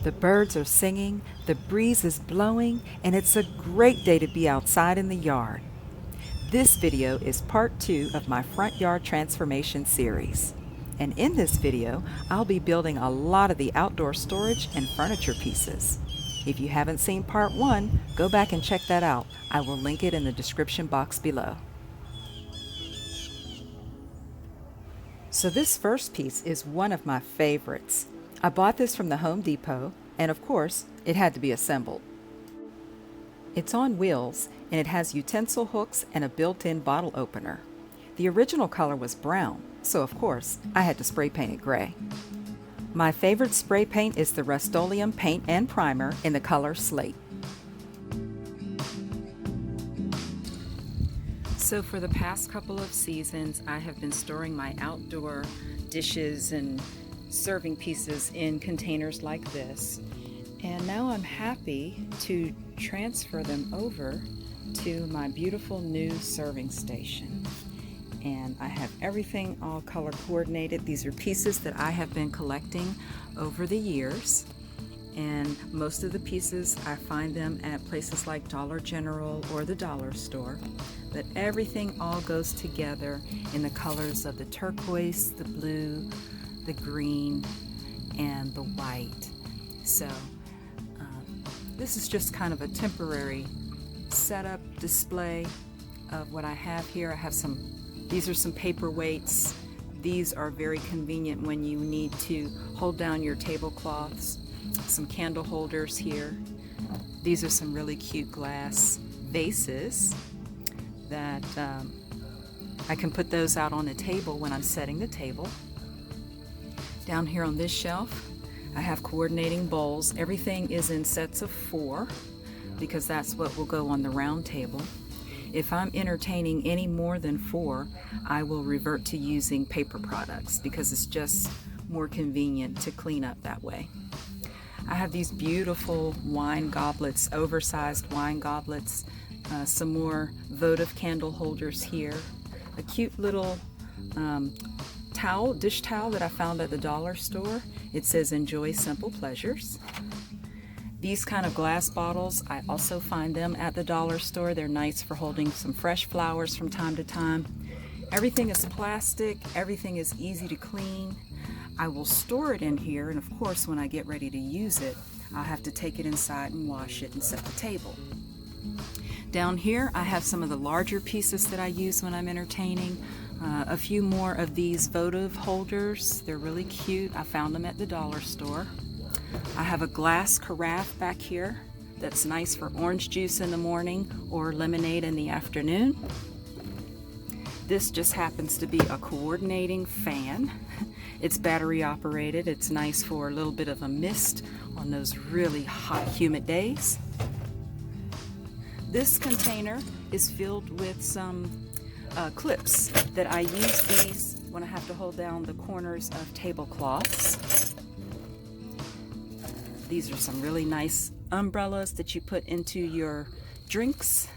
The birds are singing, the breeze is blowing, and it's a great day to be outside in the yard. This video is part 2 of my front yard transformation series. And in this video, I'll be building a lot of the outdoor storage and furniture pieces. If you haven't seen part 1, go back and check that out. I will link it in the description box below. So this first piece is one of my favorites. I bought this from the Home Depot, and of course, it had to be assembled. It's on wheels, and it has utensil hooks and a built-in bottle opener. The original color was brown, so of course, I had to spray paint it gray. My favorite spray paint is the Rust-Oleum paint and primer in the color Slate. So for the past couple of seasons, I have been storing my outdoor dishes and serving pieces in containers like this. And now I'm happy to transfer them over to my beautiful new serving station. And I have everything all color coordinated. These are pieces that I have been collecting over the years. And most of the pieces, I find them at places like Dollar General or the dollar store. But everything all goes together in the colors of the turquoise, the blue, the green, and the white. So this is just kind of a temporary setup display of what I have here. I have these are some paperweights. These are very convenient when you need to hold down your tablecloths. Some candle holders here. These are some really cute glass vases that I can put those out on a table when I'm setting the table. Down here on this shelf, I have coordinating bowls. Everything is in sets of 4 because that's what will go on the round table. If I'm entertaining any more than 4, I will revert to using paper products because it's just more convenient to clean up that way. I have these beautiful wine goblets, oversized wine goblets, some more votive candle holders here, a cute little dish towel that I found at the dollar store. It says enjoy simple pleasures. These kind of glass bottles, I also find them at the dollar store. They're nice for holding some fresh flowers from time to time. Everything is plastic, everything is easy to clean. I will store it in here, and of course when I get ready to use it, I'll have to take it inside and wash it and set the table. Down here I have some of the larger pieces that I use when I'm entertaining. A few more of these votive holders. They're really cute. I found them at the dollar store. I have a glass carafe back here that's nice for orange juice in the morning or lemonade in the afternoon. This just happens to be a coordinating fan. It's battery operated. It's nice for a little bit of a mist on those really hot, humid days. This container is filled with some clips that I use these when I have to hold down the corners of tablecloths. These are some really nice umbrellas that you put into your drinks.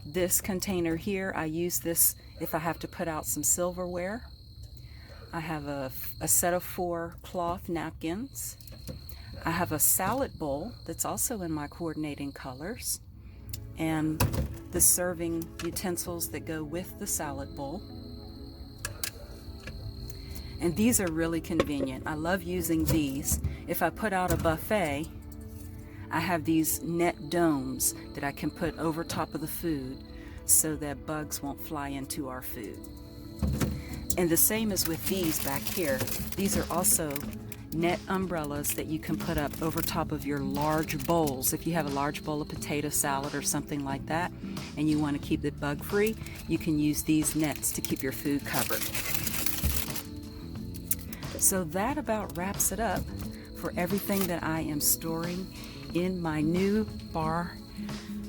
This container here, I use this if I have to put out some silverware. I have a set of 4 cloth napkins. I have a salad bowl that's also in my coordinating colors, and the serving utensils that go with the salad bowl. And these are really convenient. I love using these. If I put out a buffet, I have these net domes that I can put over top of the food so that bugs won't fly into our food. And the same as with these back here. These are also net umbrellas that you can put up over top of your large bowls. If you have a large bowl of potato salad or something like that and you want to keep it bug free, you can use these nets to keep your food covered. So that about wraps it up for everything that I am storing in my new bar,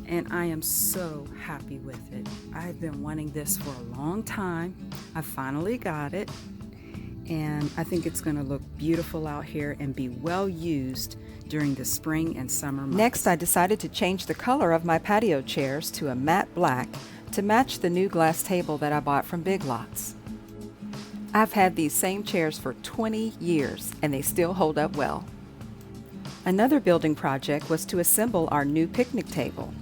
and I am so happy with it. I've been wanting this for a long time. I finally got it, and I think it's going to look beautiful out here and be well used during the spring and summer months. Next, I decided to change the color of my patio chairs to a matte black to match the new glass table that I bought from Big Lots. I've had these same chairs for 20 years and they still hold up well. Another building project was to assemble our new picnic table.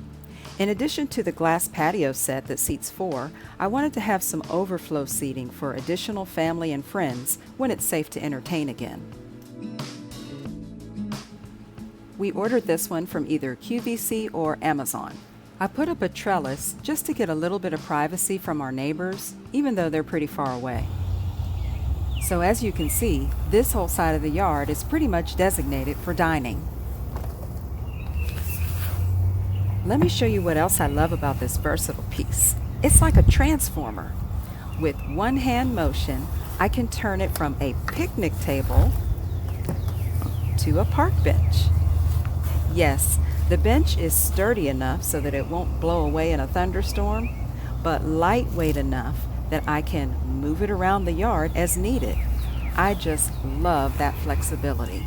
In addition to the glass patio set that seats 4, I wanted to have some overflow seating for additional family and friends when it's safe to entertain again. We ordered this one from either QVC or Amazon. I put up a trellis just to get a little bit of privacy from our neighbors, even though they're pretty far away. So as you can see, this whole side of the yard is pretty much designated for dining. Let me show you what else I love about this versatile piece. It's like a transformer. With one hand motion, I can turn it from a picnic table to a park bench. Yes, the bench is sturdy enough so that it won't blow away in a thunderstorm, but lightweight enough that I can move it around the yard as needed. I just love that flexibility.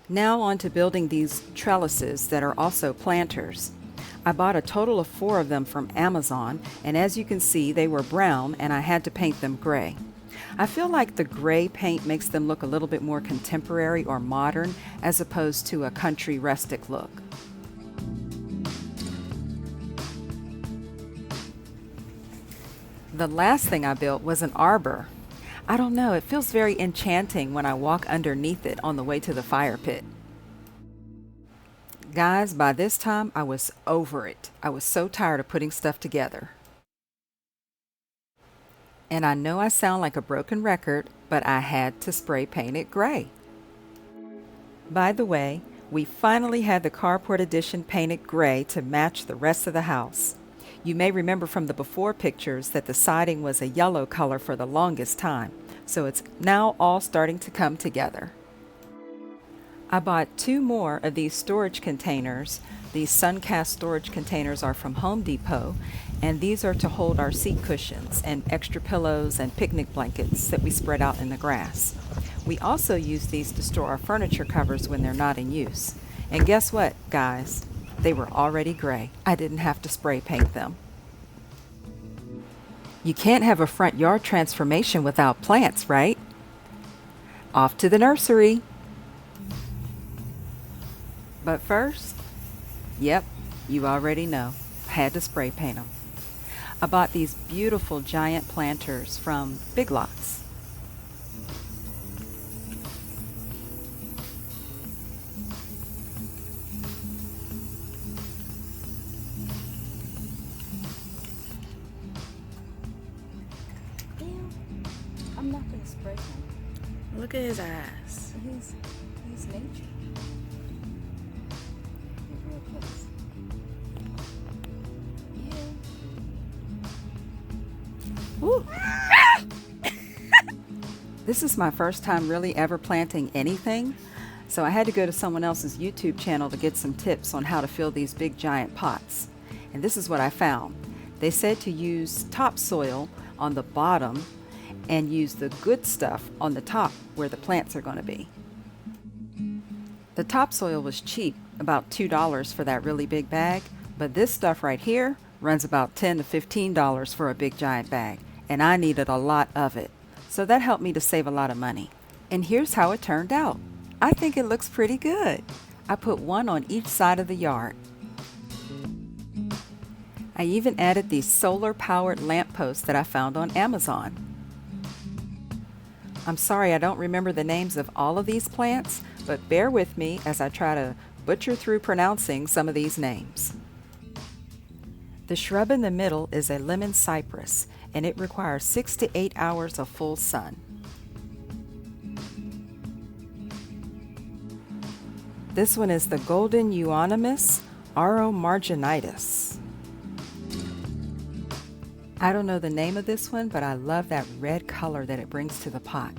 Now on to building these trellises that are also planters. I bought a total of 4 of them from Amazon, and as you can see, they were brown and I had to paint them gray. I feel like the gray paint makes them look a little bit more contemporary or modern as opposed to a country rustic look. The last thing I built was an arbor. I don't know, it feels very enchanting when I walk underneath it on the way to the fire pit. Guys, by this time I was over it. I was so tired of putting stuff together. And I know I sound like a broken record, but I had to spray paint it gray. By the way, we finally had the carport edition painted gray to match the rest of the house. You may remember from the before pictures that the siding was a yellow color for the longest time, so it's now all starting to come together. I bought 2 more of these storage containers. These Suncast storage containers are from Home Depot, and these are to hold our seat cushions and extra pillows and picnic blankets that we spread out in the grass. We also use these to store our furniture covers when they're not in use. And guess what, guys? They were already gray. I didn't have to spray paint them. You can't have a front yard transformation without plants, right? Off to the nursery. But first, yep, you already know, I had to spray paint them. I bought these beautiful giant planters from Big Lots. I'm not going to spray him. Look at his eyes. He's nature. Get real close. Yeah. Ooh. This is my first time really ever planting anything, so I had to go to someone else's YouTube channel to get some tips on how to fill these big giant pots. And this is what I found. They said to use topsoil on the bottom and use the good stuff on the top where the plants are going to be. The topsoil was cheap, about $2 for that really big bag, but this stuff right here runs about $10 to $15 for a big giant bag, and I needed a lot of it. So that helped me to save a lot of money. And here's how it turned out. I think it looks pretty good. I put 1 on each side of the yard. I even added these solar-powered lampposts that I found on Amazon. I'm sorry I don't remember the names of all of these plants, but bear with me as I try to butcher through pronouncing some of these names. The shrub in the middle is a lemon cypress, and it requires 6 to 8 hours of full sun. This one is the golden euonymus aromarginitis. I don't know the name of this one, but I love that red color that it brings to the pot.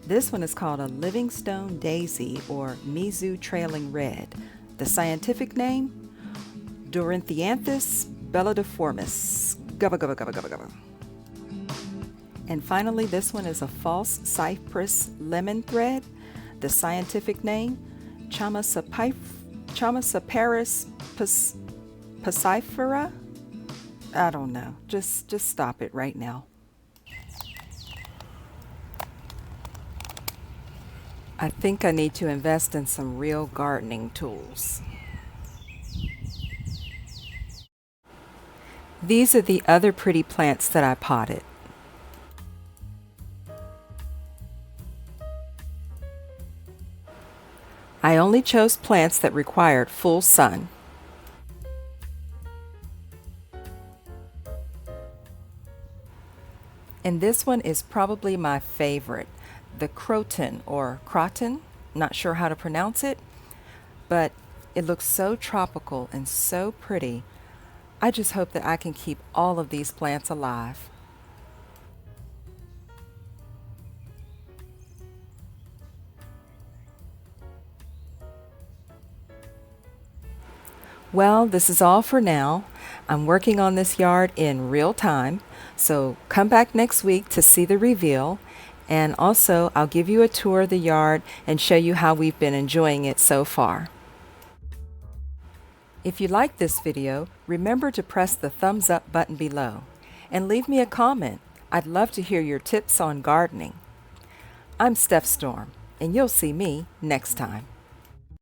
This one is called a Livingstone Daisy or Mizu Trailing Red. The scientific name, Dorinthianthus bellodiformis. Gubba gubba gubba gubba gubba. And finally, this one is a false cypress lemon thread. The scientific name, Chamaecyparis passifera. I don't know. Just stop it right now. I think I need to invest in some real gardening tools. These are the other pretty plants that I potted. I only chose plants that required full sun. And this one is probably my favorite, the croton or croton, not sure how to pronounce it, but it looks so tropical and so pretty. I just hope that I can keep all of these plants alive. Well, this is all for now. I'm working on this yard in real time, so come back next week to see the reveal, and also I'll give you a tour of the yard and show you how we've been enjoying it so far. If you like this video, remember to press the thumbs up button below and leave me a comment. I'd love to hear your tips on gardening. I'm Steph Storm, and you'll see me next time.